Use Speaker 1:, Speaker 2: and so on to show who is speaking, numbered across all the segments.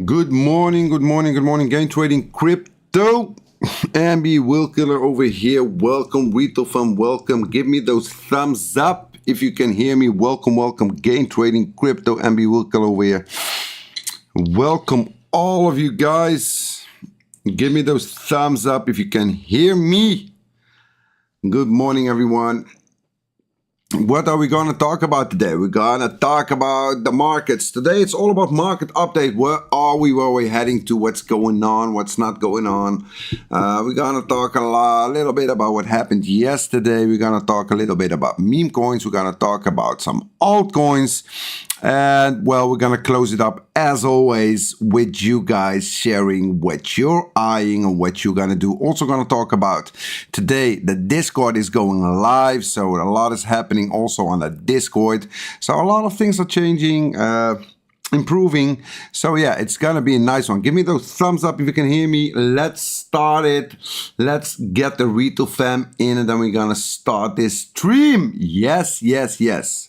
Speaker 1: Good morning, good morning, good morning. Gain trading crypto. MB Will Killer over here. Welcome, retail fam. Welcome. Give me those thumbs up if you can hear me. Welcome, welcome. Gain trading crypto. MB Will Killer over here. Welcome, all of you guys. Give me those thumbs up if you can hear me. Good morning, everyone. What are we going to talk about today? We're going to talk about the markets. Today it's all about market update. Where are we? Where are we heading to? What's going on? What's not going on? We're going to talk a little bit about what happened yesterday. We're going to talk a little bit about meme coins. We're going to talk about some altcoins. And well, we're going to close it up as always with you guys sharing what you're eyeing and what you're going to do. Also going to talk about today, the Discord is going live. So a lot is happening also on the Discord. So a lot of things are changing, improving. So yeah, it's going to be a nice one. Give me those thumbs up if you can hear me. Let's start it. Let's get the retail fam in and then we're going to start this stream. Yes, yes, yes.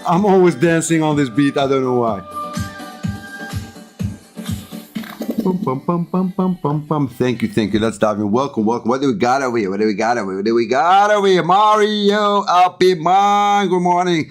Speaker 1: I'm always dancing on this beat. I don't know why. Bum, bum, bum, bum, bum, bum. Thank you, thank you. Let's dive in. Welcome, welcome. What do we got over here? What do we got over here? What do we got over here? Mario, LP Man. Good morning.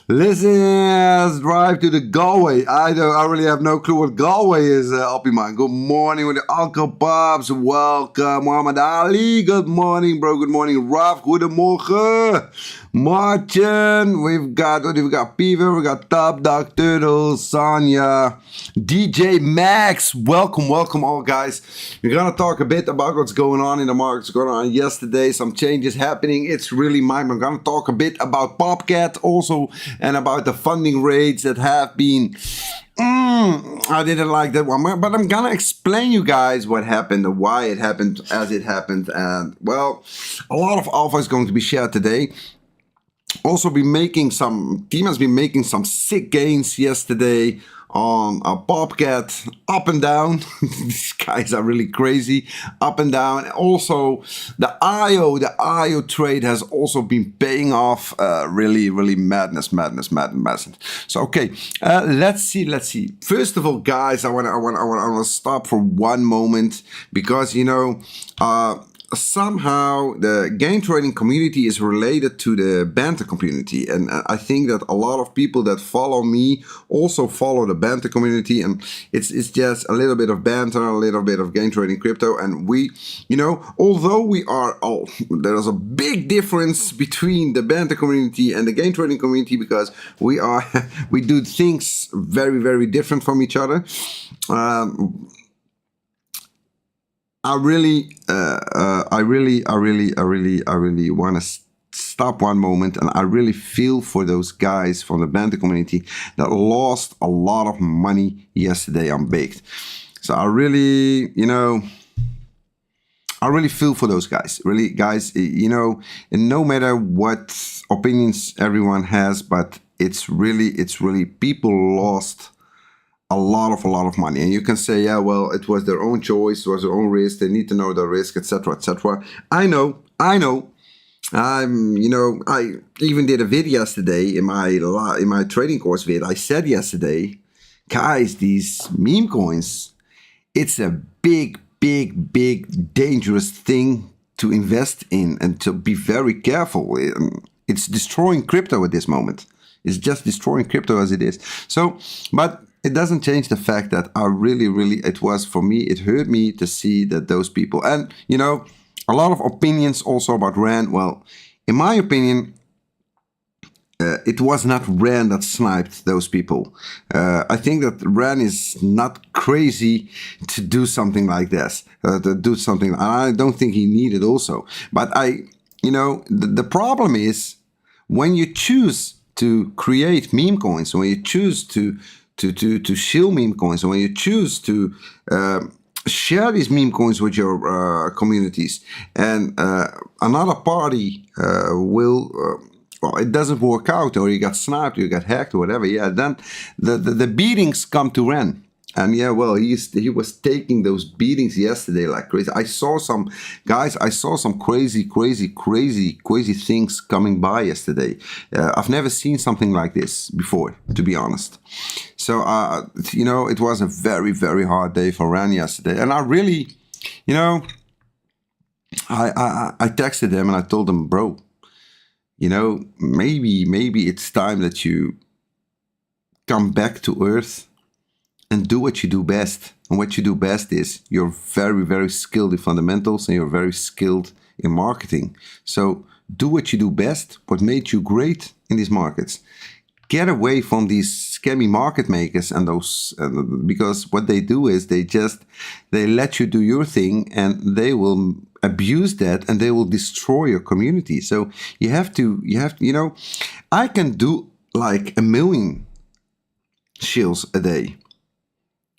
Speaker 1: Listen, let's drive to the Galway. I really have no clue what Galway is, LP Man. Good morning with the Alco Pops. Welcome, Muhammad Ali. Good morning, bro. Good morning, Raf. Goedemorgen. Martin, we've got Peever, we got Top Dog Turtle, Sonia, DJ Max. Welcome, welcome all guys. We're gonna talk a bit about what's going on in the markets, going on yesterday, some changes happening. It's really mine. I'm gonna talk a bit about Popcat also and about the funding rates that have been I didn't like that one, but I'm gonna explain you guys what happened, why it happened as it happened, and well, a lot of alpha is going to be shared today. Also team has been making some sick gains yesterday on a Popcat, up and down. These guys are really crazy, up and down. Also the IO trade has also been paying off, really madness. So okay, let's see. First of all, guys, I want to stop for one moment because you know somehow the game trading community is related to the banter community, and I think that a lot of people that follow me also follow the banter community, and it's just a little bit of banter, a little bit of game trading crypto, and we, you know, although we are all, there's a big difference between the banter community and the game trading community because we do things very different from each other. I really want to stop one moment, and I really feel for those guys from the banter community that lost a lot of money yesterday on Baked. So I really, I really feel for those guys. Really, guys, and no matter what opinions everyone has, but it's really people lost a lot of money. And you can say, yeah, well, it was their own choice, it was their own risk, they need to know the risk, etc., etc. I know. I even did a vid yesterday in my trading course vid. I said yesterday, guys, these meme coins, it's a big dangerous thing to invest in and to be very careful. It's destroying crypto at this moment. It's just destroying crypto as it is. So, but it doesn't change the fact that I really, it was, for me, it hurt me to see that those people, and a lot of opinions also about Rand. Well, in my opinion, it was not Rand that sniped those people. I think that Rand is not crazy to do something like this. I don't think he needed also. But the problem is when you choose to create meme coins, when you choose to shill meme coins, when you choose to share these meme coins with your communities, and another party it doesn't work out, or you got sniped, or you got hacked, or whatever. Yeah, then the beatings come to Ren. And yeah, well, he was taking those beatings yesterday like crazy. I saw some crazy things coming by yesterday. I've never seen something like this before, to be honest. So, it was a very hard day for Ren yesterday. And I really, I texted him and I told him, bro, maybe it's time that you come back to earth and do what you do best. And what you do best is you're very skilled in fundamentals, and you're very skilled in marketing. So do what you do best, what made you great in these markets. Get away from these scammy market makers and those, because what they do is they let you do your thing, and they will abuse that, and they will destroy your community. So you have to, I can do like 1 million shills a day.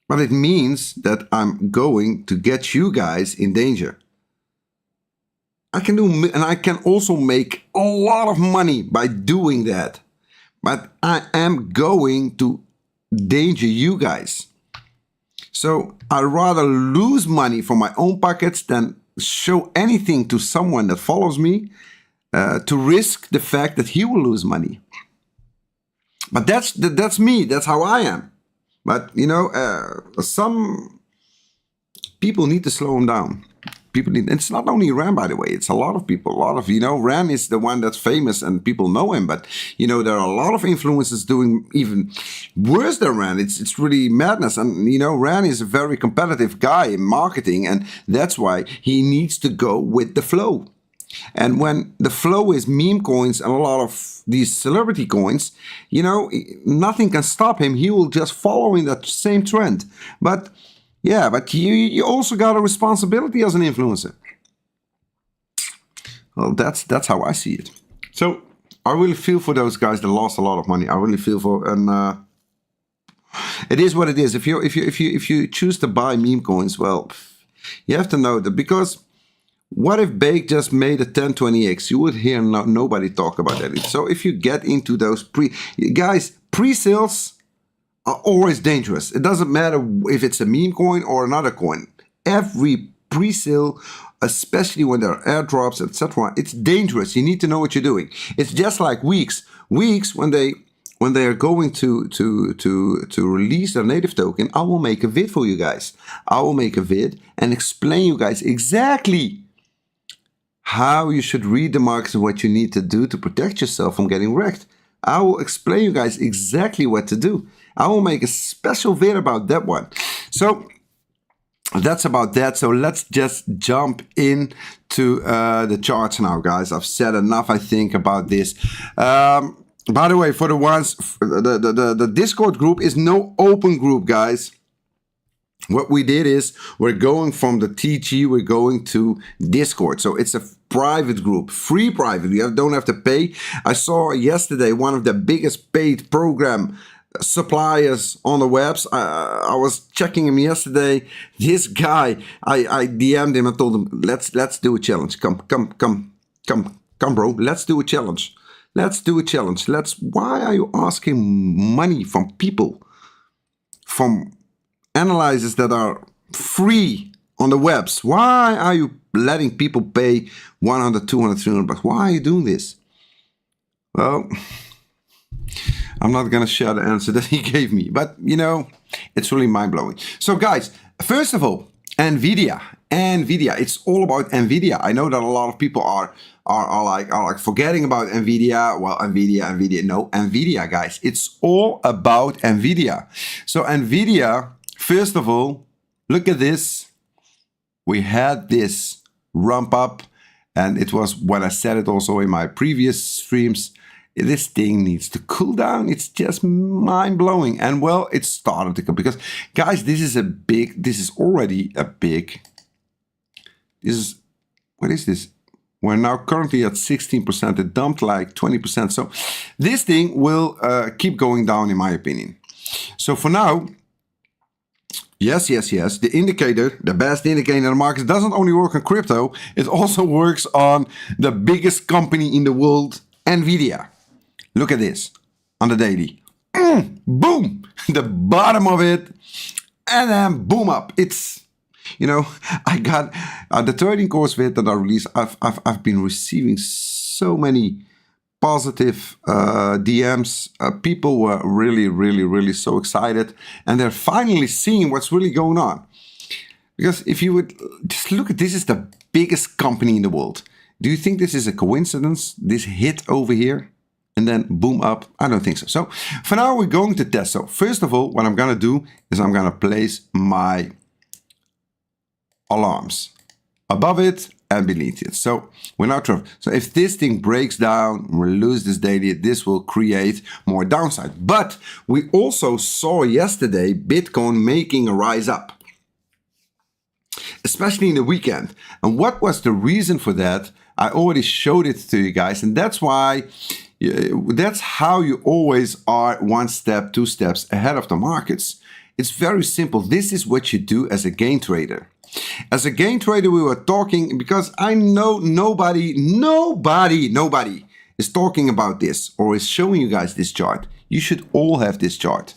Speaker 1: But it means that I'm going to get you guys in danger. I can do, and I can also make a lot of money by doing that. But I am going to danger you guys. So I'd rather lose money from my own pockets than show anything to someone that follows me to risk the fact that he will lose money. But that's me. That's how I am. But, some people need to slow him down. It's not only Ram, by the way, it's a lot of people. Ram is the one that's famous and people know him. But, there are a lot of influencers doing even worse than Ram. It's really madness. And, Ram is a very competitive guy in marketing. And that's why he needs to go with the flow. And when the flow is meme coins and a lot of these celebrity coins, nothing can stop him. He will just follow in that same trend. But yeah, but you also got a responsibility as an influencer. Well, that's how I see it. So I really feel for those guys that lost a lot of money. I really feel for, and it is what it is. If you choose to buy meme coins, well, you have to know that, because what if Bake just made a 1020x? You would hear nobody talk about that. So if you get into those pre-sales are always dangerous. It doesn't matter if it's a meme coin or another coin. Every pre-sale, especially when there are airdrops, etc., it's dangerous. You need to know what you're doing. It's just like Weex. Weex, when they are going to release their native token, I will make a vid for you guys. I will make a vid and explain you guys exactly how you should read the markets and what you need to do to protect yourself from getting wrecked. I will explain you guys exactly what to do. I will make a special vid about that one. So that's about that. So let's just jump into the charts now, guys. I've said enough, I think, about this. By the way, for the ones, the Discord group is no open group, guys. what we did is we're going from the TG, we're going to Discord. So it's a private group, free private. You don't have to pay. I saw yesterday one of the biggest paid program suppliers on the webs. I was checking him yesterday. This guy, I DM'd him and told him, let's do a challenge. Come, bro. Let's do a challenge. Let's do a challenge. Why are you asking money from people? From analyzers that are free on the webs. Why are you letting people pay 100, 200, 300 bucks? Why are you doing this? Well, I'm not going to share the answer that he gave me, but you know, it's really mind-blowing. So guys, first of all, NVIDIA, it's all about NVIDIA. I know that a lot of people are like forgetting about NVIDIA. Well, NVIDIA, no, NVIDIA, guys, it's all about NVIDIA. So NVIDIA, first of all, look at this. We had this ramp up, and it was when I said it also in my previous streams. This thing needs to cool down. It's just mind-blowing. And well, it started to come because, guys, this is already a big, what is this? We're now currently at 16%. It dumped like 20%. So this thing will keep going down, in my opinion. So for now, yes, the indicator, the best indicator in the market, doesn't only work on crypto, it also works on the biggest company in the world, NVIDIA. Look at this on the daily. Boom! The bottom of it, and then boom up. It's, you know, I got the trading course with that I released. I've been receiving so many positive DMs. People were really so excited, and they're finally seeing what's really going on. Because if you would just look at this, is the biggest company in the world. Do you think this is a coincidence? This hit over here and then boom up? I don't think so. So for now, we're going to test. So first of all, what I'm going to do is I'm going to place my alarms above it and beneath it. So we're not sure. So if this thing breaks down, we lose this daily, this will create more downside. But we also saw yesterday Bitcoin making a rise up, especially in the weekend. And what was the reason for that? I already showed it to you guys, and that's why, that's how you always are 1 step, 2 steps ahead of the markets. It's very simple. This is what you do as a gain trader. As a gain trader, we were talking, because I know nobody is talking about this or is showing you guys this chart. You should all have this chart.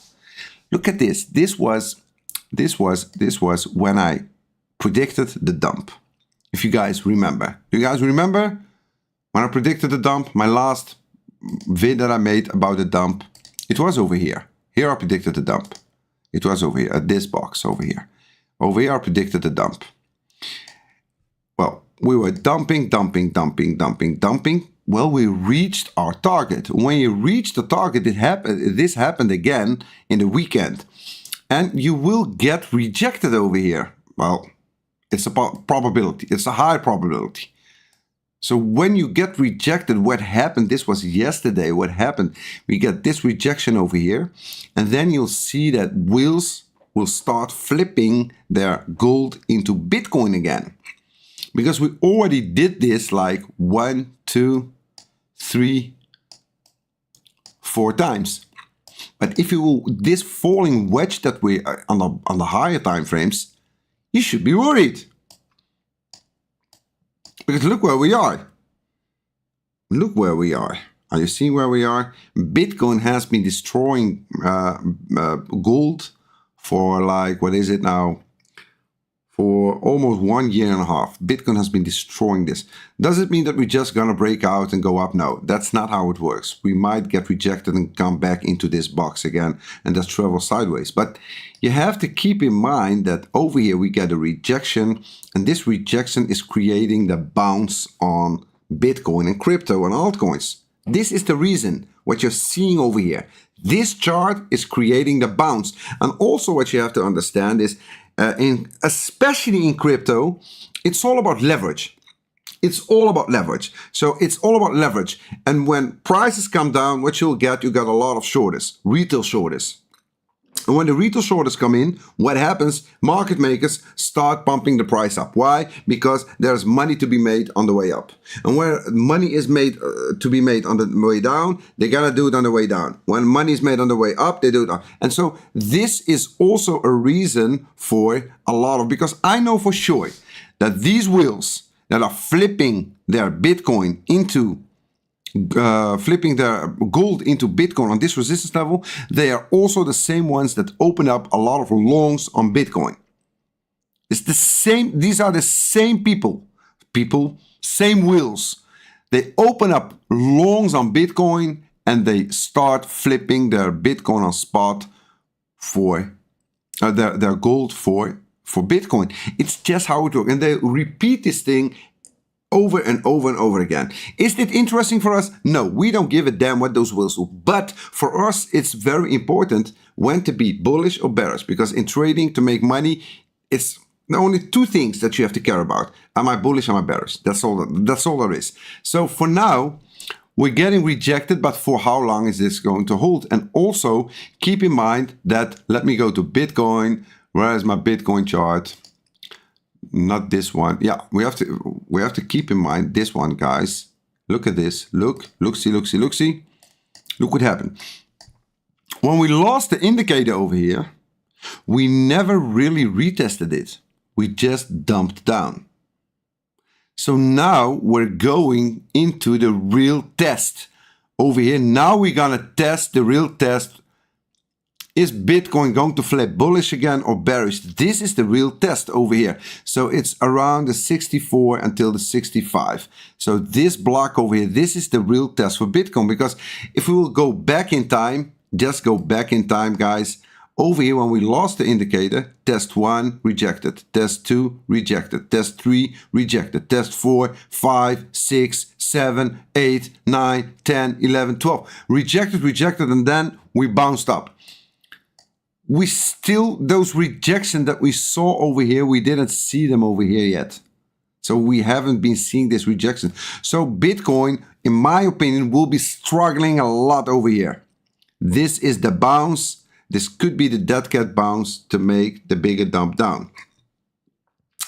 Speaker 1: Look at this. This was when I predicted the dump. If you guys remember. Do you guys remember when I predicted the dump? My last vid that I made about the dump, it was over here. Here I predicted the dump. It was over here, at this box over here. Over here I predicted the dump. Well, we were dumping. Well, we reached our target. When you reach the target, this happened again in the weekend. And you will get rejected over here. Well, it's a probability. It's a high probability. So when you get rejected, what happened? This was yesterday. What happened? We get this rejection over here. And then you'll see that wheels will start flipping their gold into Bitcoin again. Because we already did this like 1, 2, 3, 4 times. But if you will, this falling wedge that we are on the higher time frames, you should be worried. Because look where we are. Look where we are. Are you seeing where we are? Bitcoin has been destroying gold for like, what is it now? For almost 1.5 years. Bitcoin has been destroying this. Does it mean that we're just gonna break out and go up? No, that's not how it works. We might get rejected and come back into this box again and just travel sideways. But you have to keep in mind that over here we get a rejection, and this rejection is creating the bounce on Bitcoin and crypto and altcoins. This is the reason what you're seeing over here. This chart is creating the bounce. And also what you have to understand is, especially in crypto, it's all about leverage. It's all about leverage. So it's all about leverage. And when prices come down, what you got a lot of shorters, retail shorters. And when the retail shorters come in, what happens? Market makers start pumping the price up. Why? Because there's money to be made on the way up. And where money is made to be made on the way down, they gotta do it on the way down. When money is made on the way up, they do it up. And so this is also a reason for a lot of, because I know for sure that these wheels that are flipping their Bitcoin into flipping their gold into Bitcoin on this resistance level, they are also the same ones that open up a lot of longs on Bitcoin. It's the same, these are the same people, same wheels. They open up longs on Bitcoin and they start flipping their Bitcoin on spot for their gold for Bitcoin. It's just how it works. And they repeat this thing over and over and over again. Is it interesting for us? No, we don't give a damn what those wheels do. But for us, it's very important when to be bullish or bearish, because in trading, to make money, it's only two things that you have to care about. Am I bullish? Am I bearish? That's all there is. So for now, we're getting rejected, but for how long is this going to hold? And also keep in mind that, let me go to Bitcoin. Where is my Bitcoin chart? Not this one. Yeah, we have to keep in mind this one, guys. Look at this. Look, see. Look what happened. When we lost the indicator over here, we never really retested it. We just dumped down. So now we're going into the real test over here. Now we're gonna test the real test. Is Bitcoin going to flip bullish again or bearish? This is the real test over here. So it's around the 64 until the 65. So this block over here, this is the real test for Bitcoin. Because if we will go back in time, just go back in time, guys. Over here, when we lost the indicator, test 1 rejected, test 2 rejected, test 3 rejected, test 4, 5, 6, 7, 8, 9, 10, 11, 12. Rejected, and then we bounced up. We still, those rejections that we saw over here, we didn't see them over here yet. So we haven't been seeing this rejection. So Bitcoin, in my opinion, will be struggling a lot over here. This is the bounce. This could be the dead cat bounce to make the bigger dump down.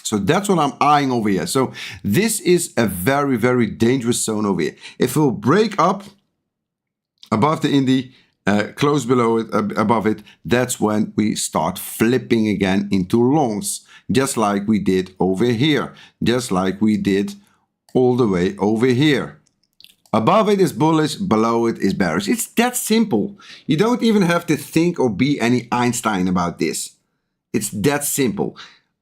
Speaker 1: So that's what I'm eyeing over here. So this is a very, very dangerous zone over here. If it will break up above the Indie, close below it, above it, that's when we start flipping again into longs, just like we did over here, just like we did all the way over here. Above it is bullish, below it is bearish. It's that simple. You don't even have to think or be any Einstein about this. It's that simple.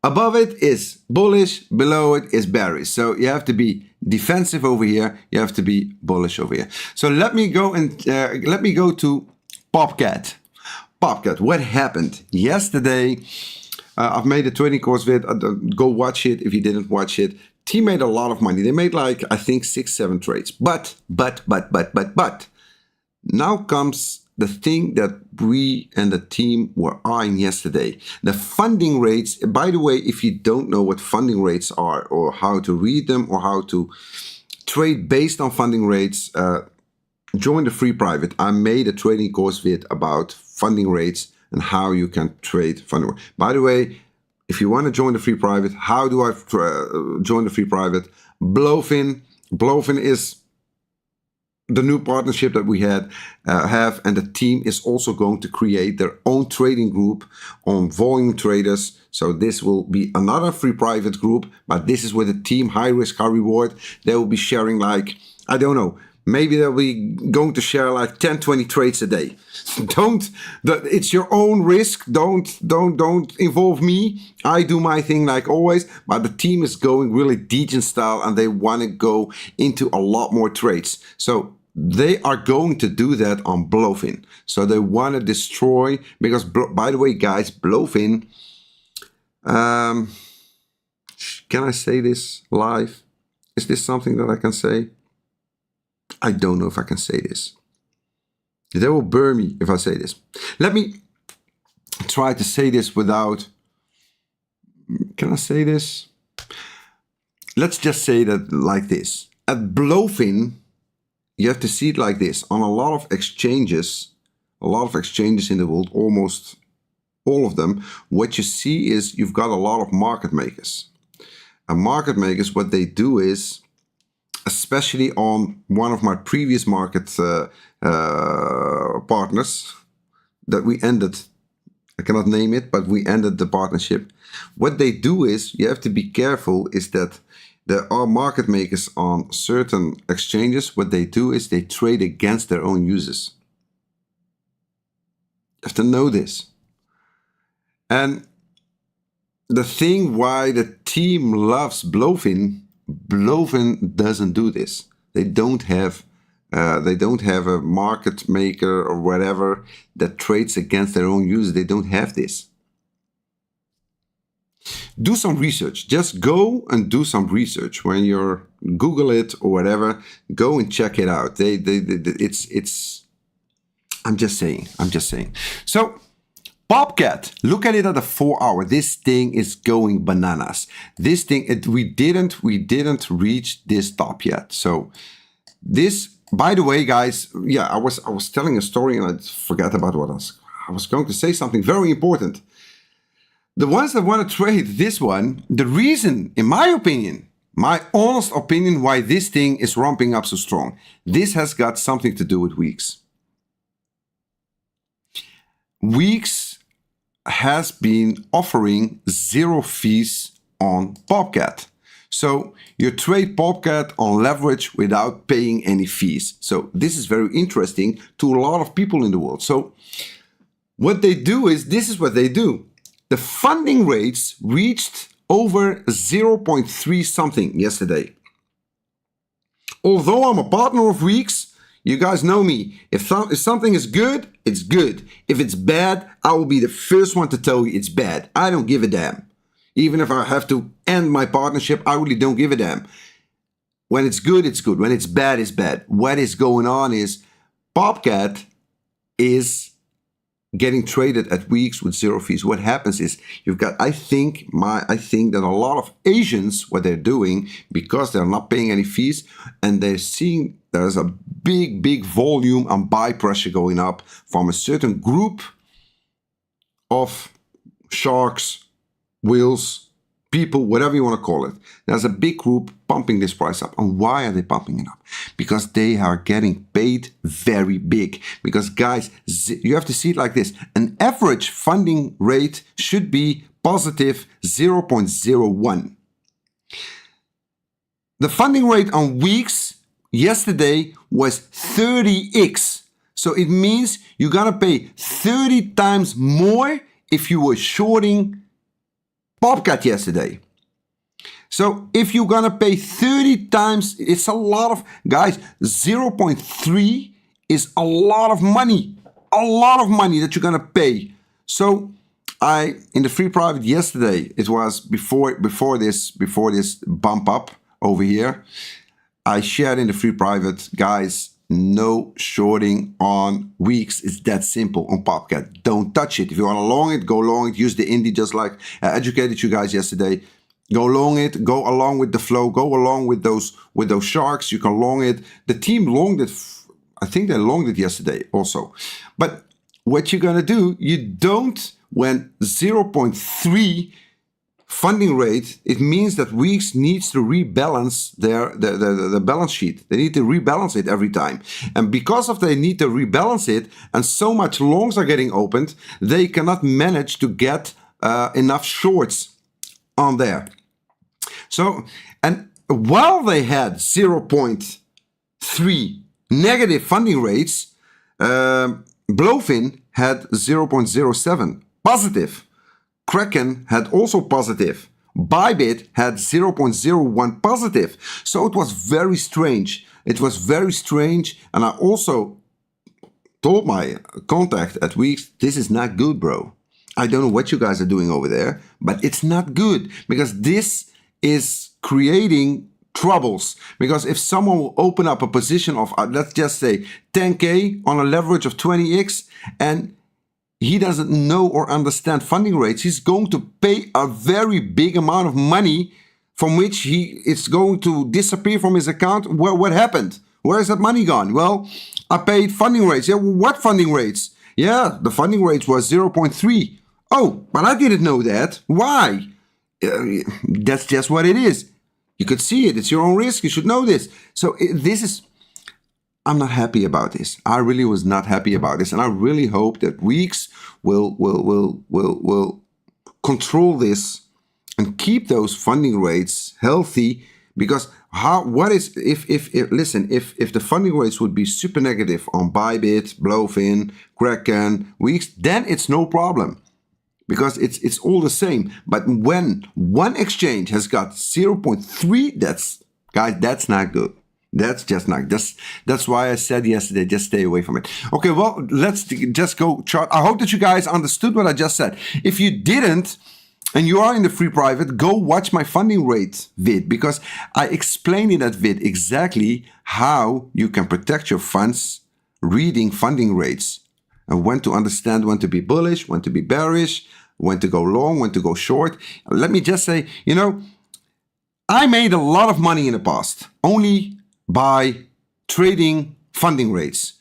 Speaker 1: Above it is bullish, below it is bearish. So you have to be defensive over here, you have to be bullish over here. So let me go to Popcat. Popcat, what happened yesterday? I've made a trading course with it. Go watch it if you didn't watch it. Team made a lot of money. They made like, I think 6-7 trades. But now comes the thing that we and the team were eyeing yesterday. The funding rates. By the way, if you don't know what funding rates are or how to read them or how to trade based on funding rates, join the free private. I made a trading course vid about funding rates and how you can trade funding rates. By the way, if you want to join the free private, how do I join the free private? Blowfin. Blowfin is the new partnership that we have, and the team is also going to create their own trading group on volume traders. So this will be another free private group, but this is with a team, high risk, high reward. They will be sharing like, I don't know, maybe they'll be going to share like 10, 20 trades a day. It's your own risk. Don't involve me. I do my thing like always, but the team is going really Degen style and they want to go into a lot more trades. So they are going to do that on Blowfin. So they want to destroy, because by the way, guys, Blowfin, can I say this live? Is this something that I can say? I don't know if I can say this. They will burn me if I say this. Let me try to say this without... Can I say this? Let's just say that like this. At Blowfin, you have to see it like this. On a lot of exchanges in the world, almost all of them, what you see is you've got a lot of market makers. And market makers, what they do is, especially on one of my previous market partners that we ended, I cannot name it, but we ended the partnership. What they do is, you have to be careful, is that there are market makers on certain exchanges. What they do is they trade against their own users. You have to know this. And the thing why the team loves Blovin doesn't do this. They don't have a market maker or whatever that trades against their own users. They don't have this. Do some research. Just go and do some research. When you're Google it or whatever, go and check it out. It's. I'm just saying. So, Bobcat, look at it at a 4 hour. This thing is going bananas. This thing, we didn't reach this top yet. So, this. By the way, guys, yeah, I was telling a story and I forgot about what else. I was going to say something very important. The ones that want to trade this one, the reason, in my opinion, my honest opinion, why this thing is ramping up so strong, this has got something to do with Weex. Weex has been offering 0 fees on Bobcat. So you trade Bobcat on leverage without paying any fees. So this is very interesting to a lot of people in the world. So what they do is, this is what they do. The funding rates reached over 0.3 something yesterday. Although I'm a partner of Weex, you guys know me. If something is good, it's good. If it's bad, I will be the first one to tell you it's bad. I don't give a damn. Even if I have to end my partnership, I really don't give a damn. When it's good, it's good. When it's bad, it's bad. What is going on is Bobcat is getting traded at Weex with 0 fees. What happens is you've got, I think that a lot of Asians, what they're doing, because they're not paying any fees and they're seeing there's a big volume and buy pressure going up from a certain group of sharks, whales, people, whatever you want to call it. There's a big group pumping this price up. And why are they pumping it up? Because they are getting paid very big. Because guys, you have to see it like this. An average funding rate should be positive 0.01. The funding rate on Weex yesterday was 30x. So it means you're gonna pay 30 times more if you were shorting Bobcat yesterday. So if you're gonna pay 30 times, it's a lot of, guys, 0.3 is a lot of money. A lot of money that you're gonna pay. So in the free private yesterday, it was before this bump up over here, I shared in the free private, guys, no shorting on Weex. It's that simple on Bobcat. Don't touch it. If you want to long it, go long it. Use the indie just like I educated you guys yesterday. Go long it. Go along with the flow. Go along with those sharks. You can long it. The team longed it. I think they longed it yesterday also. But what you're gonna do, you don't, when 0.3 funding rate, it means that Weex needs to rebalance the balance sheet. They need to rebalance it every time. And because of they need to rebalance it and so much longs are getting opened, they cannot manage to get enough shorts on there. So, and while they had 0.3 negative funding rates, Blovin had 0.07 positive. Kraken had also positive. Bybit had 0.01 positive. So it was very strange. It was very strange. And I also told my contact at Weex, this is not good, bro. I don't know what you guys are doing over there, but it's not good because this is creating troubles. Because if someone will open up a position of, let's just say 10K on a leverage of 20x and he doesn't know or understand funding rates, he's going to pay a very big amount of money from which it's going to disappear from his account. What happened? Where is that money gone? Well, I paid funding rates. Yeah, what funding rates? Yeah, the funding rates was 0.3. Oh, but I didn't know that. Why? That's just what it is. You could see it. It's your own risk. You should know this. So this is, I'm not happy about this. I really was not happy about this. And I really hope that Weex will control this and keep those funding rates healthy. Because what is, if the funding rates would be super negative on Bybit, Blowfin, Kraken, Weex, then it's no problem. Because it's all the same. But when one exchange has got 0.3, that's not good. That's just not. That's why I said yesterday, just stay away from it. Okay, well, let's just go chart. I hope that you guys understood what I just said. If you didn't, and you are in the free private, go watch my funding rate vid, because I explain in that vid exactly how you can protect your funds reading funding rates, and when to understand when to be bullish, when to be bearish, when to go long, when to go short. Let me just say, you know, I made a lot of money in the past only by trading funding rates.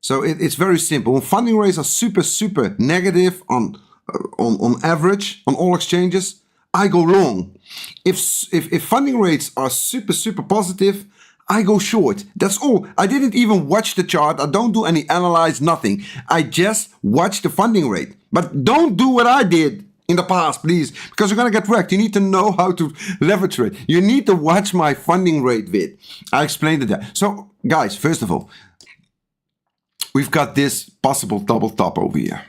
Speaker 1: So it's very simple. When funding rates are super negative on average on all exchanges, I go long. If funding rates are super positive, I go short. That's all. I didn't even watch the chart. I don't do any analyze, nothing. I just watch the funding rate. But don't do what I did in the past, please, because you're going to get wrecked. You need to know how to leverage it. You need to watch my funding rate vid. I explained it there. So, guys, first of all, we've got this possible double top over here.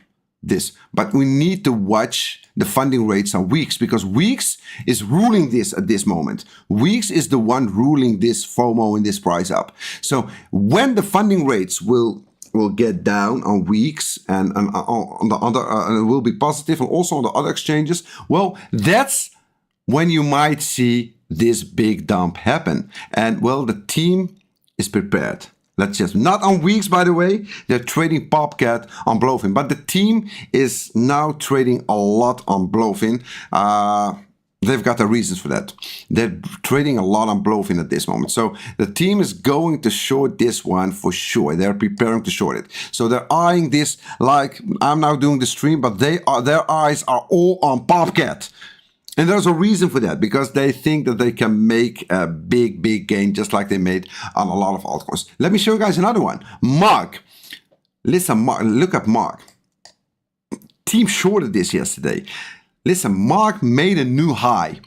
Speaker 1: But we need to watch the funding rates on Weex, because Weex is ruling this at this moment. Weex is the one ruling this FOMO and this price up. So when the funding rates will get down on Weex and on the other, and it will be positive, and also on the other exchanges, well, that's when you might see this big dump happen. And well, the team is prepared. Let's just, not on Weex, by the way, they're trading Popcat on Blowfin, but the team is now trading a lot on Blowfin. They've got the reasons for that. They're trading a lot on Blowfin at this moment. So the team is going to short this one for sure. They're preparing to short it. So they're eyeing this like I'm now doing the stream, but their eyes are all on Popcat. And there's a reason for that, because they think that they can make a big gain just like they made on a lot of altcoins. Let me show you guys another one. Mark. Listen, Mark, look at Mark. Team shorted this yesterday. Listen, Mark made a new high.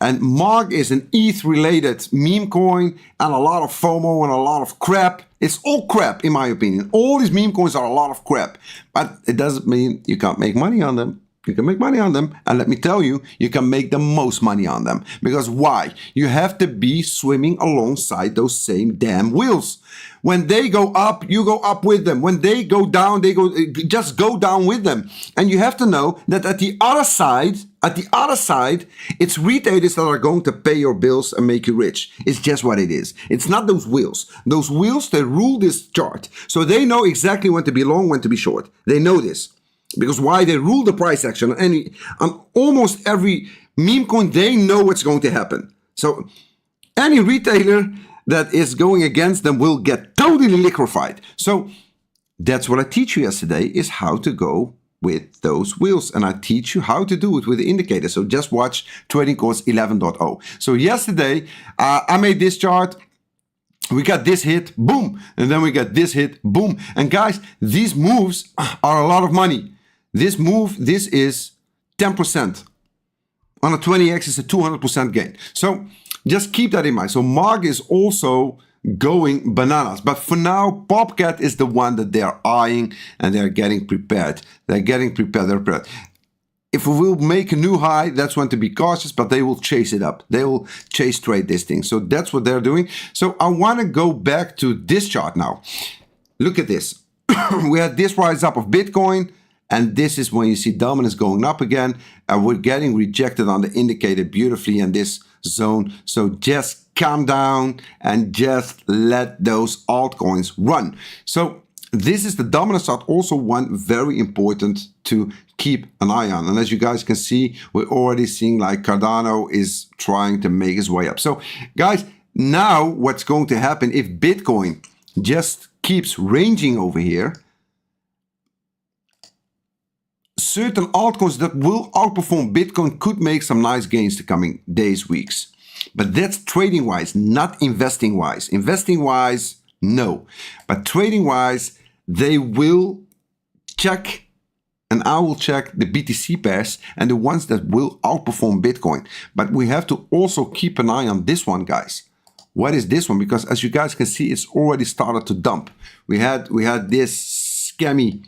Speaker 1: And Mark is an ETH-related meme coin and a lot of FOMO and a lot of crap. It's all crap, in my opinion. All these meme coins are a lot of crap. But it doesn't mean you can't make money on them. You can make money on them, and let me tell you, you can make the most money on them. Because why? You have to be swimming alongside those same damn wheels. When they go up, you go up with them. When they go down, just go down with them. And you have to know that at the other side, it's retailers that are going to pay your bills and make you rich. It's just what it is. It's not those wheels. Those wheels, they rule this chart. So they know exactly when to be long, when to be short. They know this. Because why? They rule the price action on almost every meme coin. They know what's going to happen. So any retailer that is going against them will get totally liquefied. So that's what I teach you yesterday, is how to go with those wheels. And I teach you how to do it with the indicator. So just watch Trading Course 11.0. So yesterday I made this chart. We got this hit, boom. And then we got this hit, boom. And guys, these moves are a lot of money. This move, this is 10%. On a 20x, it's a 200% gain. So just keep that in mind. So Mark is also going bananas. But for now, Popcat is the one that they're eyeing, and they're getting prepared. They're prepared. If we will make a new high, that's when to be cautious, but they will chase it up. They will chase trade this thing. So that's what they're doing. So I want to go back to this chart now. Look at this. We had this rise up of Bitcoin. And this is when you see dominance going up again. And we're getting rejected on the indicator beautifully in this zone. So just calm down and just let those altcoins run. So this is the dominance chart, also one very important to keep an eye on. And as you guys can see, we're already seeing like Cardano is trying to make his way up. So guys, now what's going to happen if Bitcoin just keeps ranging over here, certain altcoins that will outperform Bitcoin could make some nice gains the coming days, weeks. But that's trading wise, not investing wise. Investing wise, no. But trading wise, they will check, and I will check the BTC pairs and the ones that will outperform Bitcoin. But we have to also keep an eye on this one, guys. What is this one? Because as you guys can see, it's already started to dump. We had this scammy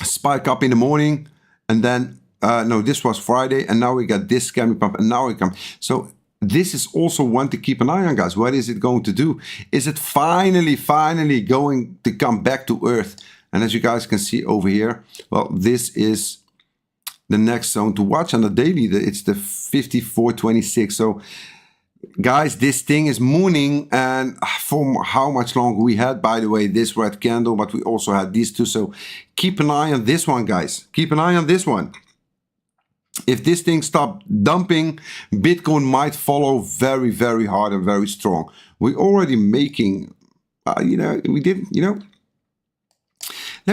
Speaker 1: spike up in the morning, and then no, this was Friday, and now we got this scammy pump, and now we come. So this is also one to keep an eye on, guys. What is it going to do? Is it finally going to come back to earth? And as you guys can see over here, well, this is the next zone to watch on the daily. It's the 54.26. So guys, this thing is mooning, and for how much longer we had, by the way, this red candle, but we also had these two. So keep an eye on this one, guys. Keep an eye on this one. If this thing stops dumping, Bitcoin might follow very, very hard and very strong. We're already making, let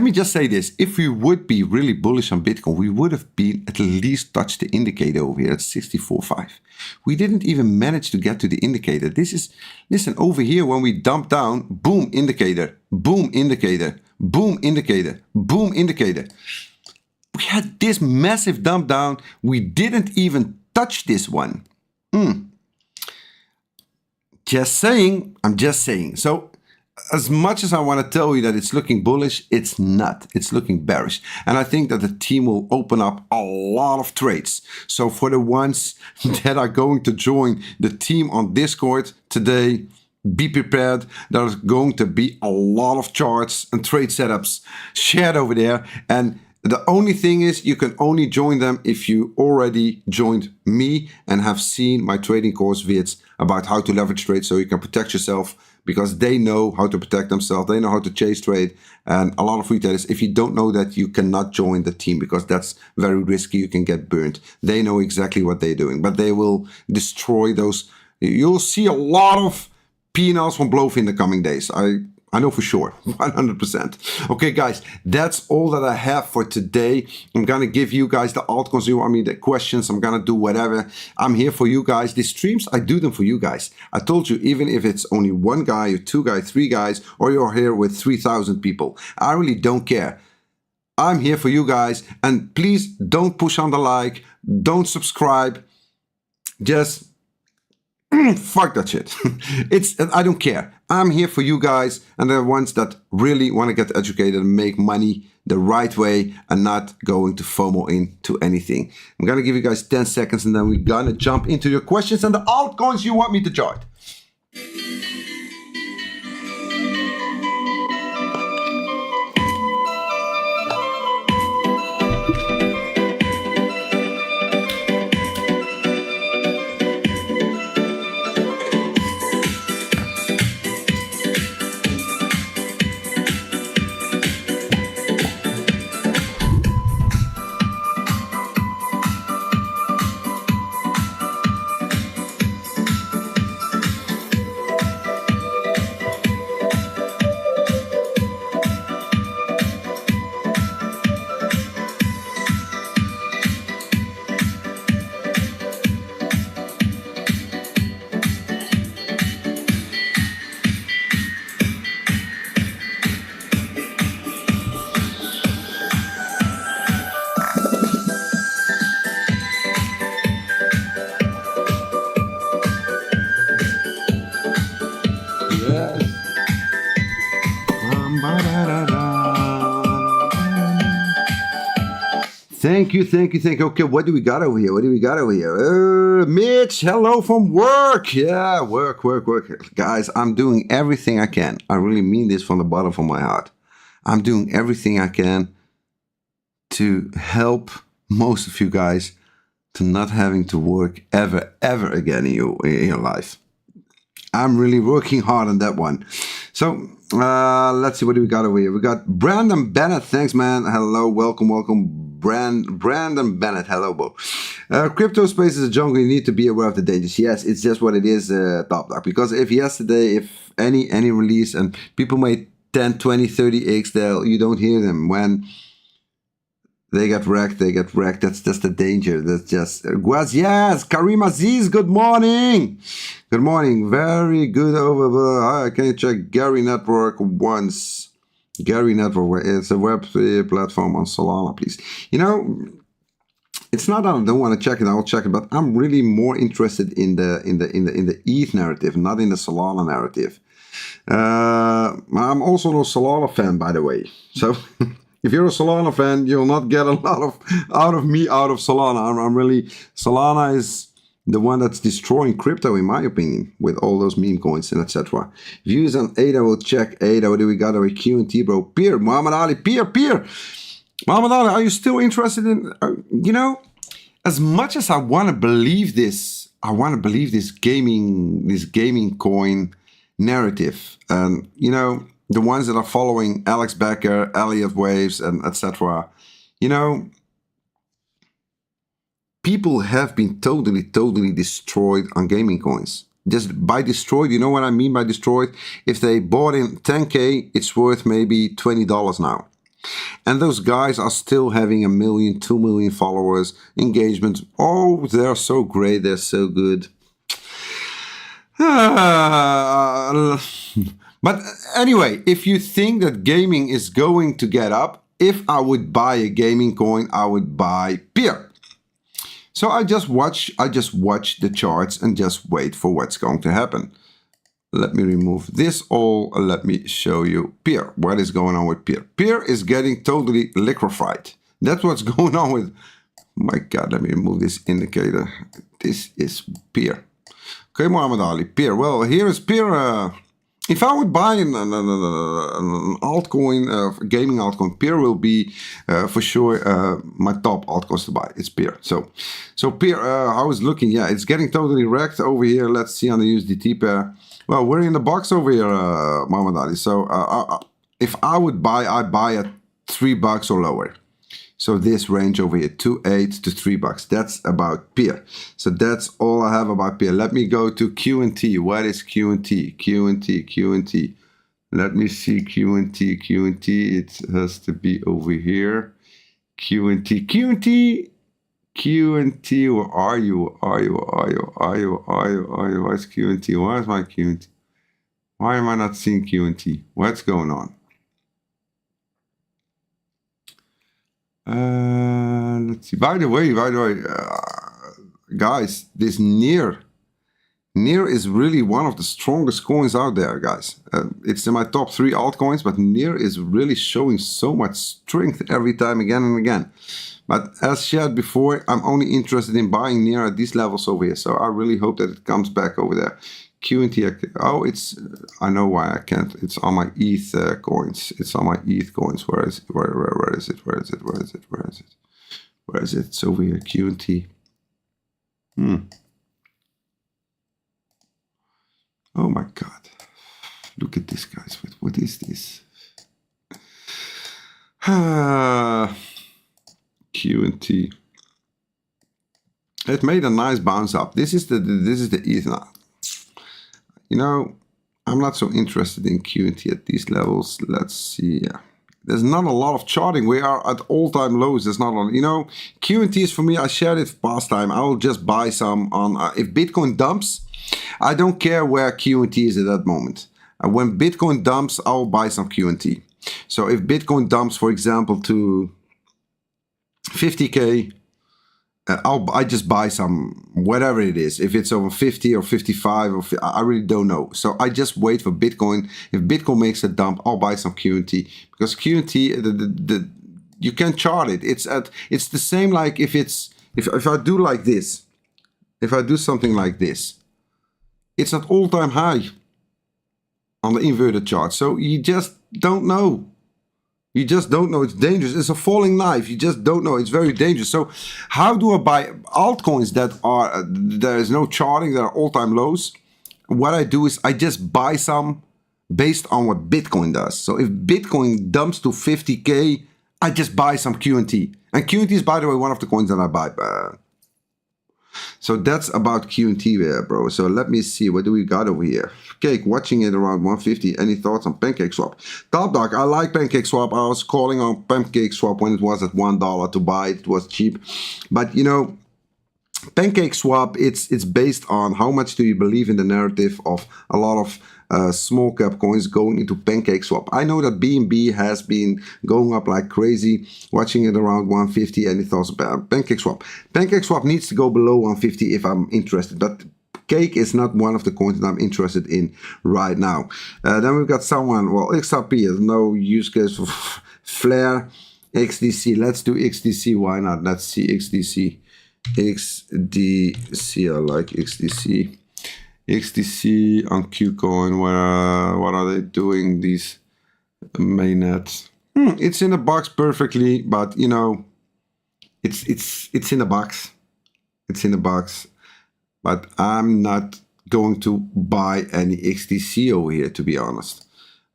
Speaker 1: me just say this. If we would be really bullish on Bitcoin, we would have been at least touched the indicator over here at 64.5. We didn't even manage to get to the indicator. This is, listen, over here when we dump down, boom, indicator, boom, indicator, boom, indicator, boom, indicator. We had this massive dump down. We didn't even touch this one. Just saying, I'm just saying. So as much as I want to tell you that it's looking bullish, it's not. It's looking bearish. And I think that the team will open up a lot of trades. So for the ones that are going to join the team on Discord today, be prepared. There's going to be a lot of charts and trade setups shared over there. And the only thing is, you can only join them if you already joined me and have seen my trading course vids about how to leverage trade so you can protect yourself, because they know how to protect themselves. They know how to chase trade. And a lot of retailers, if you don't know that, you cannot join the team because that's very risky. You can get burned. They know exactly what they're doing, but they will destroy those. You'll see a lot of P&Ls from Blow in the coming days. I know for sure, 100%. Okay, guys, that's all that I have for today. I'm going to give you guys the altcoins. You want me the questions, I'm going to do whatever. I'm here for you guys. These streams, I do them for you guys. I told you, even if it's only one guy or two guys, three guys, or you're here with 3,000 people, I really don't care. I'm here for you guys. And please don't push on the like. Don't subscribe. Just fuck that shit. I don't care. I'm here for you guys, and the ones that really want to get educated and make money the right way and not going to FOMO into anything. I'm gonna give you guys 10 seconds, and then we're gonna jump into your questions and the altcoins you want me to chart. Thank you. Okay, what do we got over here? Mitch, hello from work. Yeah, work. Guys, I'm doing everything I can. I really mean this from the bottom of my heart. I'm doing everything I can to help most of you guys to not having to work ever again in your life. I'm really working hard on that one. So let's see, what do we got over here? We got Brandon Bennett. Thanks, man. Hello, welcome. Brandon Bennett. Hello, Bo. Crypto space is a jungle. You need to be aware of the dangers. Yes, it's just what it is, Top Dog. Because if any release and people made 10, 20, 30x, you don't hear them. When They get wrecked. They get wrecked. That's just the danger. That's just Guaz. Yes, Karim Aziz. Good morning. Good morning. Very good. Over. Can you check Gary Network once? Gary Network. It's a web platform on Solana, please. You know, it's not that I don't want to check it. I'll check it, but I'm really more interested in the ETH narrative, not in the Solana narrative. I'm also a Solana fan, by the way. So. If you're a Solana fan, you'll not get a lot of out of Solana. I'm really, Solana is the one that's destroying crypto, in my opinion, with all those meme coins and etc. Views on ADA, we'll check ADA. What do we got over Q&T, bro? Peer, Muhammad Ali, Peer. Muhammad Ali, are you still interested in, you know, as much as I want to believe this, gaming coin narrative, and you know, the ones that are following Alex Becker, Elliott Waves, and etc. You know, people have been totally destroyed on gaming coins. Just by destroyed, you know what I mean by destroyed? If they bought in 10K, it's worth maybe $20 now. And those guys are still having 1 million, 2 million followers, engagement. Oh, they're so great, they're so good. But anyway, if you think that gaming is going to get up, if I would buy a gaming coin, I would buy Peer. So I just watch the charts and just wait for what's going to happen. Let me remove this all. Let me show you Peer. What is going on with Peer? Peer is getting totally liquefied. That's what's going on with, my God, let me remove this indicator. This is Peer. Okay, Muhammad Ali, Peer. Well, here is Peer. If I would buy an altcoin, gaming altcoin, Peer will be for sure my top altcoins to buy. It's Peer. So Peer, I was looking, yeah, it's getting totally wrecked over here. Let's see on the USDT pair. Well, we're in the box over here, Muhammad Ali. So if I would buy, I'd buy at $3 or lower. So this range over here, 2.8 to $3. That's about Peer. So that's all I have about Peer. Let me go to Q&T. What is Q&T? Q&T. Let me see Q&T. Q&T. It has to be over here. Q&T. Where are you? Where's Q&T? Where's my Q&T? Why am I not seeing Q&T? What's going on? Let's see. By the way, guys, this Near is really one of the strongest coins out there, guys. It's in my top 3 altcoins, but Near is really showing so much strength every time, again and again. But as shared before, I'm only interested in buying Near at these levels over here. So I really hope that it comes back over there. Q&T, oh, it's, I know why I can't. It's on my ETH coins. It's on my ETH coins. Where is it? Where is it? It's over here, Q&T. Oh my God. Look at this, guys. What is this? Q&T. It made a nice bounce up. This is the ETH now. You know, I'm not so interested in Q&T at these levels. Let's see. Yeah. There's not a lot of charting. We are at all-time lows. There's not a lot. You know, Q&T is for me. I shared it past time. I will just buy some on. If Bitcoin dumps, I don't care where Q&T is at that moment. When Bitcoin dumps, I will buy some Q&T. So if Bitcoin dumps, for example, to 50K, I just buy some, whatever it is. If it's over 50 or 55, or I really don't know. So I just wait for Bitcoin. If Bitcoin makes a dump, I'll buy some Q&T, because Q&T, you can chart it. It's the same like if I do like this, if I do something like this, it's at all-time high on the inverted chart. So you just don't know. You just don't know. It's dangerous. It's a falling knife. You just don't know. It's very dangerous. So how do I buy altcoins that are, there is no charting, that are all-time lows? What I do is I just buy some based on what Bitcoin does. So if Bitcoin dumps to 50K, I just buy some Q&T. And Q&T is, by the way, one of the coins that I buy. So that's about Q&T there, bro. So let me see, what do we got over here? Cake, watching it around 150. Any thoughts on Pancake Swap? Top Dog, I like Pancake Swap. I was calling on Pancake Swap when it was at $1 to buy. It was cheap. But, you know, Pancake Swap, it's based on how much do you believe in the narrative of a lot of small cap coins going into Pancake Swap. I know that BNB has been going up like crazy, watching it around 150. Any thoughts about Pancake Swap? Pancake Swap needs to go below 150 if I'm interested, but Cake is not one of the coins that I'm interested in right now. Then we've got someone, well, XRP has no use case for Flare. XDC, let's do XDC, why not? Let's see XDC. XDC, I like XDC. XDC on KuCoin, what are they doing, these mainnets? It's in a box perfectly, but you know, it's in a box. It's in a box, but I'm not going to buy any XDC over here, to be honest.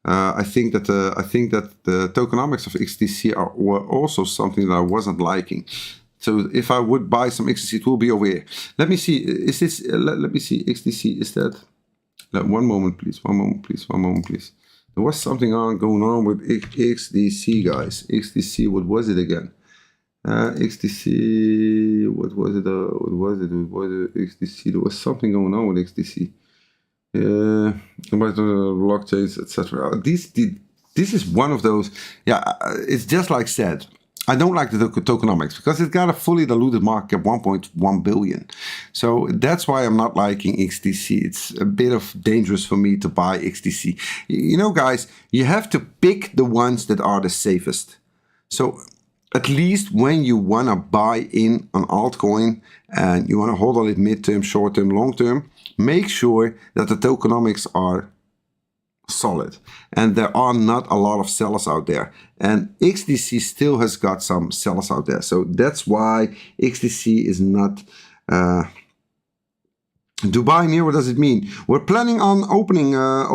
Speaker 1: I think that the tokenomics of XDC were also something that I wasn't liking. So if I would buy some XDC, it will be over here. Let me see. Is this? Let me see. XDC. Is that? One moment, please. One moment, please. One moment, please. There was something going on with XDC, guys. XDC. What was it again? XDC. What was it? What was it? What was it? XDC. There was something going on with XDC. About the blockchains, etc. This is one of those. Yeah, it's just like said. I don't like the tokenomics because it's got a fully diluted market cap, 1.1 billion. So that's why I'm not liking XDC. It's a bit of dangerous for me to buy XDC. You know, guys, you have to pick the ones that are the safest. So at least when you want to buy in an altcoin and you want to hold on it mid-term, short-term, long-term, make sure that the tokenomics are solid and there are not a lot of sellers out there, and XDC still has got some sellers out there. So that's why XDC is not Dubai near. What does it mean? We're planning on opening a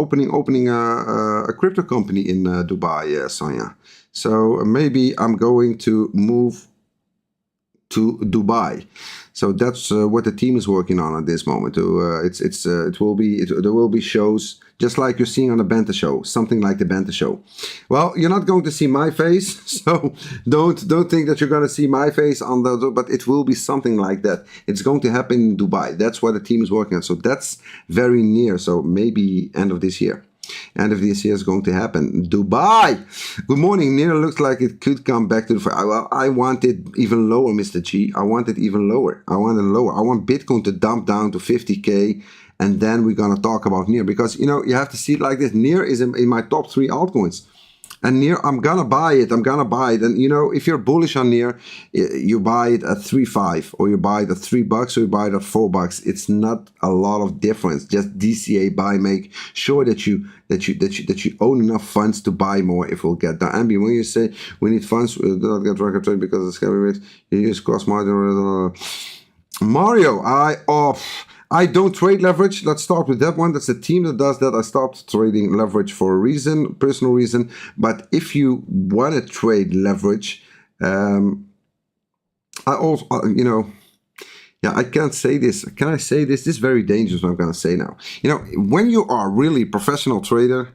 Speaker 1: crypto company in Dubai, Sonia. So maybe I'm going to move to Dubai. So that's what the team is working on at this moment. There will be shows just like you're seeing on the Banta show, something like the Banta show. Well, you're not going to see my face, so don't think that you're going to see my face on the. But it will be something like that. It's going to happen in Dubai. That's what the team is working on. So that's very near. So maybe end of this year. End of this year is going to happen. Dubai. Good morning. Near looks like it could come back to the. Well, I want it even lower, Mr. G. I want it even lower. I want it lower. I want Bitcoin to dump down to 50K, and then we're gonna talk about Near, because you know you have to see it like this. Near is in my top 3 altcoins. And Near, I'm gonna buy it. And you know, if you're bullish on Near, you buy it at 3.5, or you buy it at $3, or you buy it at $4. It's not a lot of difference. Just DCA buy. Make sure that you own enough funds to buy more. If we'll get that. Ambi, when you say we need funds, we do not get record trade because it's scary rates. You use cross margin. Mario, I don't trade leverage. Let's start with that one. That's a team that does that. I stopped trading leverage for a reason, personal reason. But if you want to trade leverage, I also, you know, yeah, I can't say this. Can I say this? This is very dangerous what I'm going to say now. You know, when you are really a professional trader,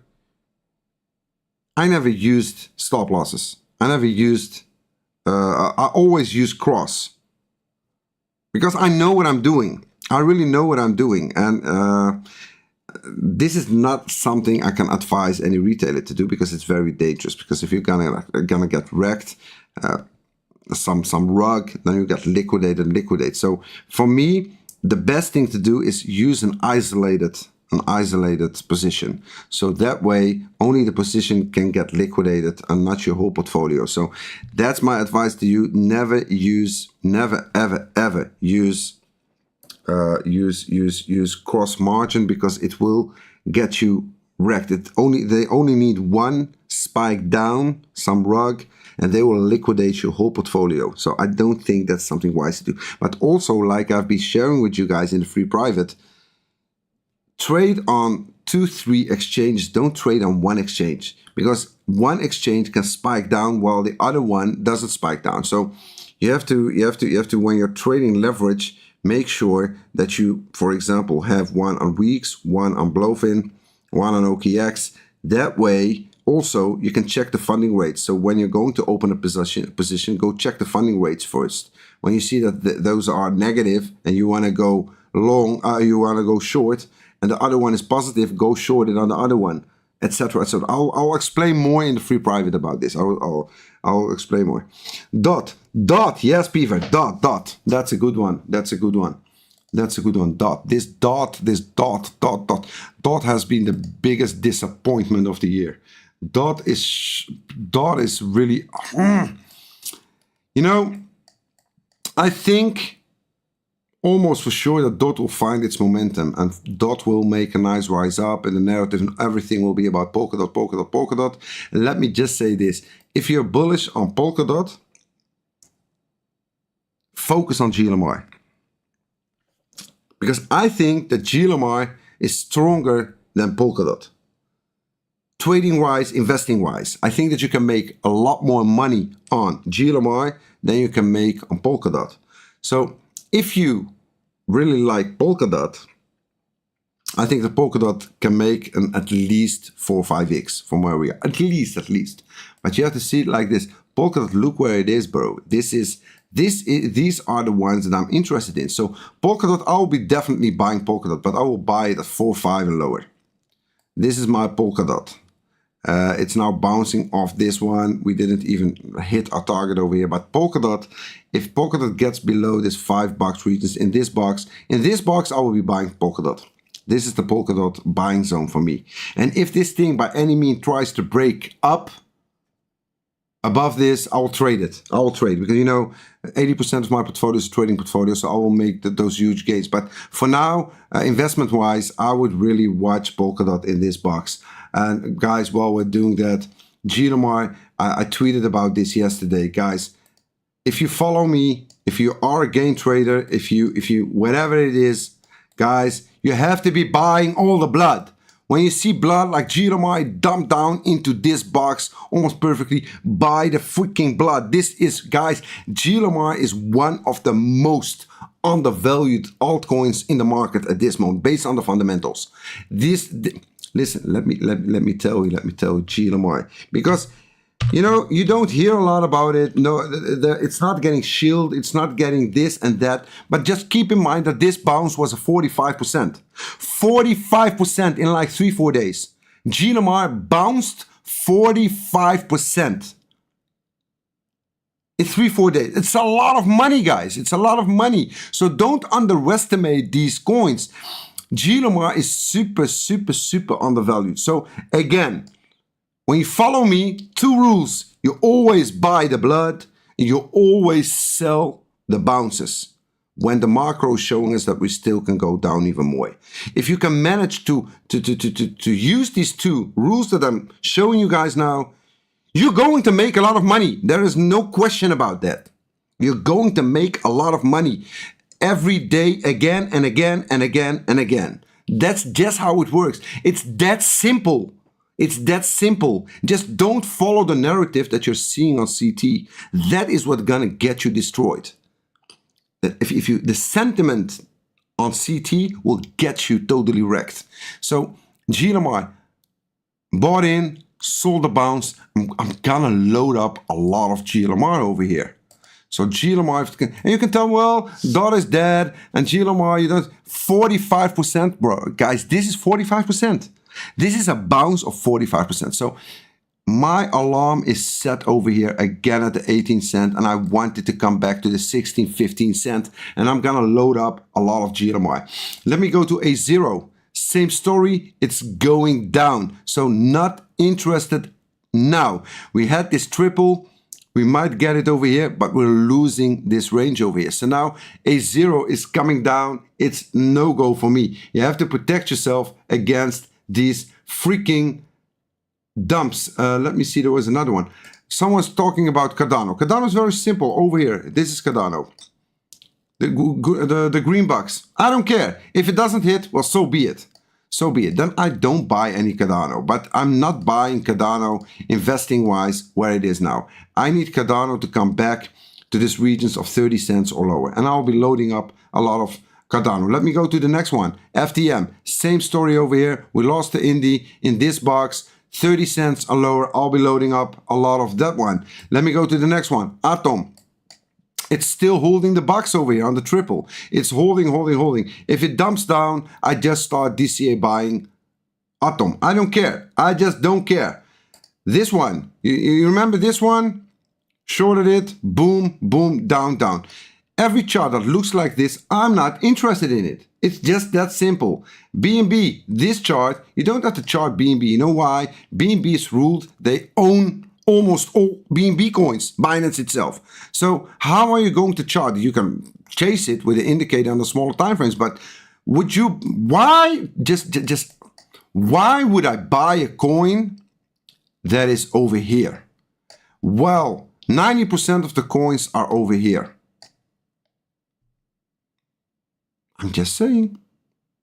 Speaker 1: I never used stop losses. I never used, I always use cross. Because I know what I'm doing. I really know what I'm doing, and this is not something I can advise any retailer to do, because it's very dangerous. Because if you're gonna get wrecked, some rug, then you get liquidate. So for me, the best thing to do is use an isolated position. So that way, only the position can get liquidated and not your whole portfolio. So that's my advice to you. Never ever use cross margin, because it will get you wrecked. They only need one spike down, some rug, and they will liquidate your whole portfolio. So I don't think that's something wise to do. But also, like I've been sharing with you guys in the free private, trade on 2-3 exchanges. Don't trade on one exchange, because one exchange can spike down while the other one doesn't spike down. So you have to when you're trading leverage, make sure that you, for example, have one on Weex, one on Blofin, one on OKX. That way, also, you can check the funding rates. So when you're going to open a position, go check the funding rates first. When you see that those are negative and you want to go long, you want to go short, and the other one is positive, go short it on the other one, etc. So I'll explain more in the free private about this. I'll explain more. Dot, yes, Beaver, dot. That's a good one. That's a good one. Dot. This dot has been the biggest disappointment of the year. Dot is really, you know, I think almost for sure that Dot will find its momentum and Dot will make a nice rise up and the narrative and everything will be about Polkadot. And let me just say this, if you're bullish on Polkadot, focus on GLMI. Because I think that GLMI is stronger than Polkadot. Trading-wise, investing-wise, I think that you can make a lot more money on GLMI than you can make on Polkadot. So if you really like Polkadot, I think that Polkadot can make an at least 4 or 5x from where we are. At least. But you have to see it like this. Polkadot, look where it is, bro. These are the ones that I'm interested in. So Polkadot, I will be definitely buying Polkadot, but I will buy it at 4, 5 and lower. This is my Polkadot. It's now bouncing off this one. We didn't even hit our target over here, but Polkadot, if Polkadot gets below this $5 regions in this box, I will be buying Polkadot. This is the Polkadot buying zone for me. And if this thing by any means tries to break up above this, I will trade it. I will trade because, you know, 80% of my portfolio is a trading portfolio, so I will make those huge gains. But for now, investment-wise, I would really watch Polkadot in this box. And guys, while we're doing that, GLMI, I tweeted about this yesterday. Guys, if you follow me, if you are a gain trader, if you whatever it is, guys, you have to be buying all the blood. When you see blood like GLMI dump down into this box almost perfectly, buy the freaking blood. This is, guys, GLMI is one of the most undervalued altcoins in the market at this moment, based on the fundamentals. Listen, let me tell you, GLMI, because you know you don't hear a lot about it. No, it's not getting shielded, it's not getting this and that. But just keep in mind that this bounce was a 45%, 45% in like 3-4 days. GLMI bounced 45% in 3-4 days. It's a lot of money, guys. It's a lot of money. So don't underestimate these coins. GLMI is super undervalued. So again, when you follow me, 2 rules. You always buy the blood and you always sell the bounces when the macro is showing us that we still can go down even more. If you can manage to use these 2 rules that I'm showing you guys now, you're going to make a lot of money. There is no question about that. You're going to make a lot of money. Every day, again and again and again and again. That's just how it works. It's that simple. It's that simple. Just don't follow the narrative that you're seeing on CT. That is what's gonna get you destroyed. The sentiment on CT will get you totally wrecked. So GLMI, bought in, sold the bounce. I'm gonna load up a lot of GLMI over here. So GLMI, and you can tell, well, DOT is dead, and GLMI, you know, 45%, bro. Guys, this is 45%. This is a bounce of 45%. So my alarm is set over here again at the 18 cent, and I want it to come back to the 16, 15 cent, and I'm gonna load up a lot of GLMI. Let me go to A0. Same story, it's going down. So not interested now. We had this triple. We might get it over here, but we're losing this range over here. So now A0 is coming down. It's no-go for me. You have to protect yourself against these freaking dumps. Let me see, there was another one. Someone's talking about Cardano. Cardano is very simple over here. This is Cardano. The green box. I don't care. If it doesn't hit, well, so be it. So be it. Then I don't buy any Cardano. But I'm not buying Cardano investing-wise where it is now. I need Cardano to come back to this regions of 30 cents or lower. And I'll be loading up a lot of Cardano. Let me go to the next one. FTM, same story over here. We lost the Indy in this box, 30 cents or lower. I'll be loading up a lot of that one. Let me go to the next one. Atom. It's still holding the box over here on the triple. It's holding. If it dumps down, I just start DCA buying Atom. I don't care. I just don't care. This one, you remember this one? Shorted it, boom, boom, down, down. Every chart that looks like this, I'm not interested in it. It's just that simple. BNB, this chart, you don't have to chart BNB. You know why? BNB is ruled. They own almost all BNB coins, Binance itself. So how are you going to chart? You can chase it with an indicator on the smaller time frames, but would you, why would I buy a coin that is over here? Well, 90% of the coins are over here. I'm just saying,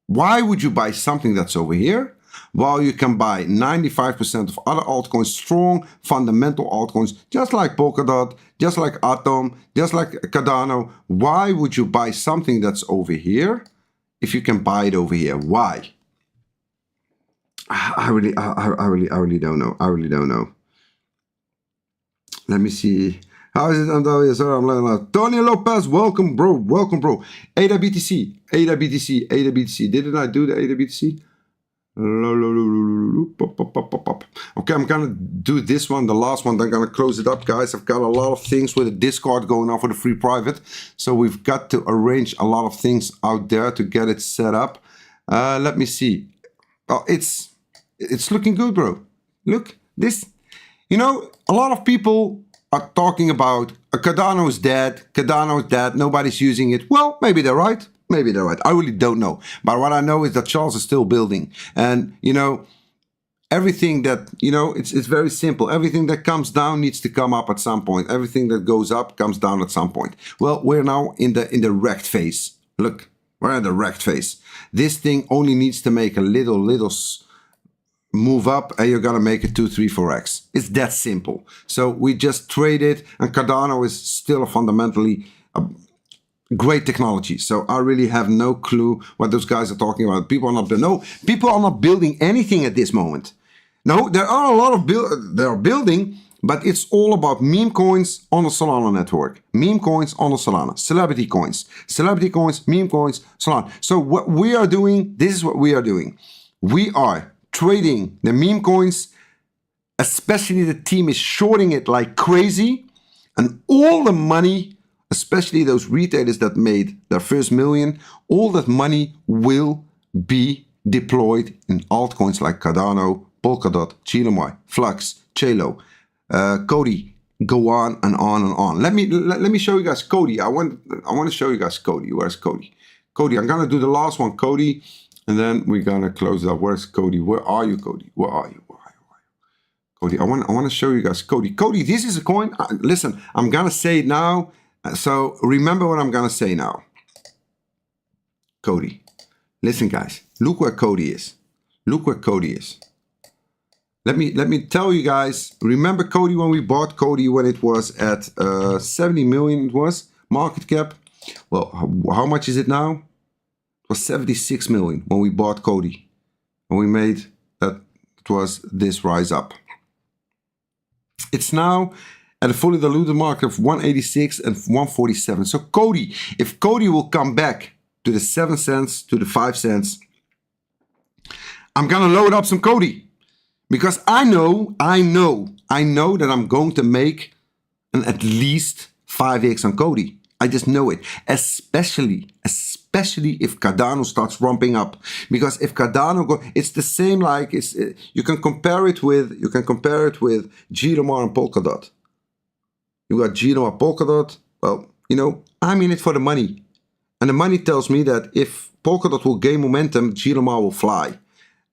Speaker 1: why would you buy something that's over here while you can buy 95% of other altcoins, strong fundamental altcoins, just like Polkadot, just like Atom, just like Cardano? Why would you buy something that's over here if you can buy it over here? Why? I really don't know. I really don't know. Let me see. How is it? I'm learning. Tony Lopez, welcome, bro. Welcome, bro. AWTC. Didn't I do the AWTC? Okay, I'm gonna do this one, the last one. Then I'm gonna close it up, guys. I've got a lot of things with a Discord going on for the free private, so we've got to arrange a lot of things out there to get it set up. Let me see. Oh, it's looking good, bro. Look, this. You know, a lot of people are talking about Cardano is dead, nobody's using it. Well, maybe they're right, maybe they're right. I really don't know. But what I know is that Charles is still building. And, you know, everything that, you know, it's very simple. Everything that comes down needs to come up at some point. Everything that goes up comes down at some point. Well, we're now in the wrecked phase. Look, we're in the wrecked phase. This thing only needs to make a little move up and you're gonna make it 2, 3, 4x. It's that simple. So we just trade it, and Cardano is still a fundamentally great technology. So I really have no clue what those guys are talking about. People are not building anything at this moment. No, there are a lot of they're building, but it's all about meme coins on the Solana network. Meme coins on the Solana. Celebrity coins, meme coins, Solana. So what we are doing, this is what we are doing. We are trading the meme coins, especially the team is shorting it like crazy, and all the money, especially those retailers that made their first million, all that money will be deployed in altcoins like Cardano, Polkadot, Chilomai, Flux, Chelo, Cody, go on and on and on. Let me show you guys Cody. I want to show you guys Cody. Where's Cody? Cody, I'm gonna do the last one, Cody. And then we're gonna close it up. Where's Cody? Where are you, Cody? Where are you? Cody, I want to show you guys Cody. Cody, this is a coin. Listen, I'm gonna say it now. So remember what I'm gonna say now. Cody, listen, guys. Look where Cody is. Look where Cody is. Let me tell you guys. Remember Cody when we bought Cody when it was at 70 million? It was market cap. Well, how much is it now? Was 76 million when we bought Cody, and we made that it was this rise up. It's now at a fully diluted market of 186 and 147. So Cody, if Cody will come back to the 7 cents, to the 5 cents, I'm gonna load up some Cody, because I know that I'm going to make an at least 5x on Cody. I just know it, especially if Cardano starts ramping up. Because if Cardano it's the same, like you can compare it with Gilomar and Polkadot. You got Gilomar, Polkadot. Well, you know, I'm in it for the money, and the money tells me that if Polkadot will gain momentum, Gilomar will fly.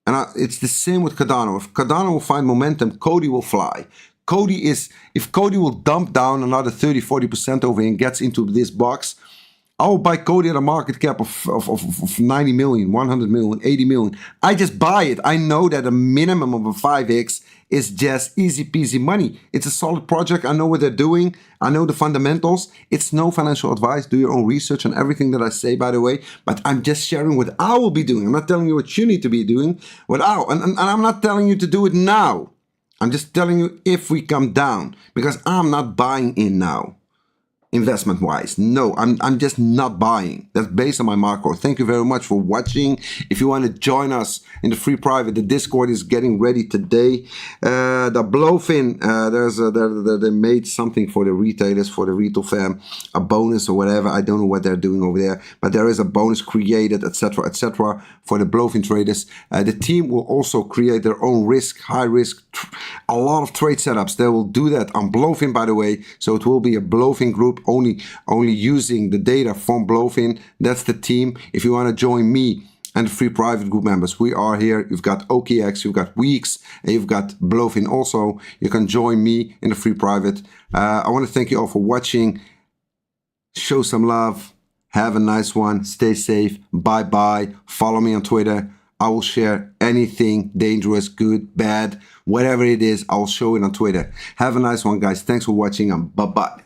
Speaker 1: And it's the same with Cardano. If Cardano will find momentum, Cody will fly. If Cody will dump down another 30-40% over and gets into this box, I will buy Cody at a market cap of 90 million, 100 million, 80 million. I just buy it. I know that a minimum of a 5x is just easy peasy money. It's a solid project. I know what they're doing. I know the fundamentals. It's no financial advice. Do your own research on everything that I say, by the way. But I'm just sharing what I will be doing. I'm not telling you what you need to be doing. And I'm not telling you to do it now. I'm just telling you if we come down, because I'm not buying in now. Investment wise, no, I'm just not buying. That's based on my macro. Thank you very much for watching. If you want to join us in the free private, the Discord is getting ready today. The Blowfin, they made something for the retailers, for the retail fam, a bonus or whatever. I don't know what they're doing over there, but there is a bonus created, etc., for the Blowfin traders. The team will also create their own risk, high risk, a lot of trade setups. They will do that on Blowfin, by the way. So it will be a Blowfin group, only using the data from Blowfin. That's the team. If you want to join me and the free private group members, we are here. You've got OKX, you've got Weex, and you've got Blowfin also. You can join me in the free private. I want to thank you all for watching. Show some love. Have a nice one. Stay safe. Bye-bye. Follow me on Twitter. I will share anything dangerous, good, bad, whatever it is. I will show it on Twitter. Have a nice one, guys. Thanks for watching, and bye-bye.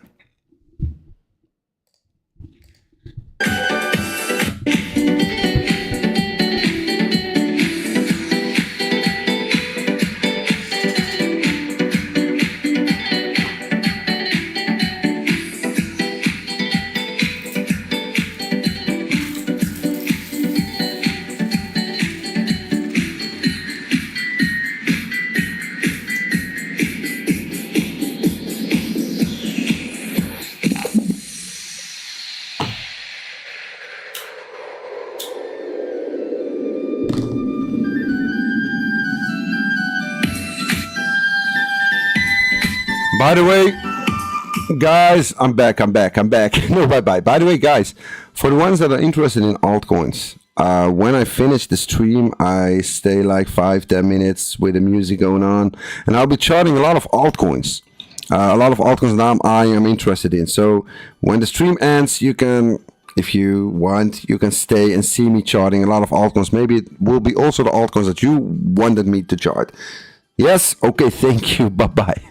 Speaker 1: By the way, guys, I'm back. No, bye-bye. By the way, guys, for the ones that are interested in altcoins, when I finish the stream, I stay like 5-10 minutes with the music going on, and I'll be charting a lot of altcoins. That I am interested in. So when the stream ends, you can, if you want, you can stay and see me charting a lot of altcoins. Maybe it will be also the altcoins that you wanted me to chart. Yes? Okay, thank you. Bye-bye.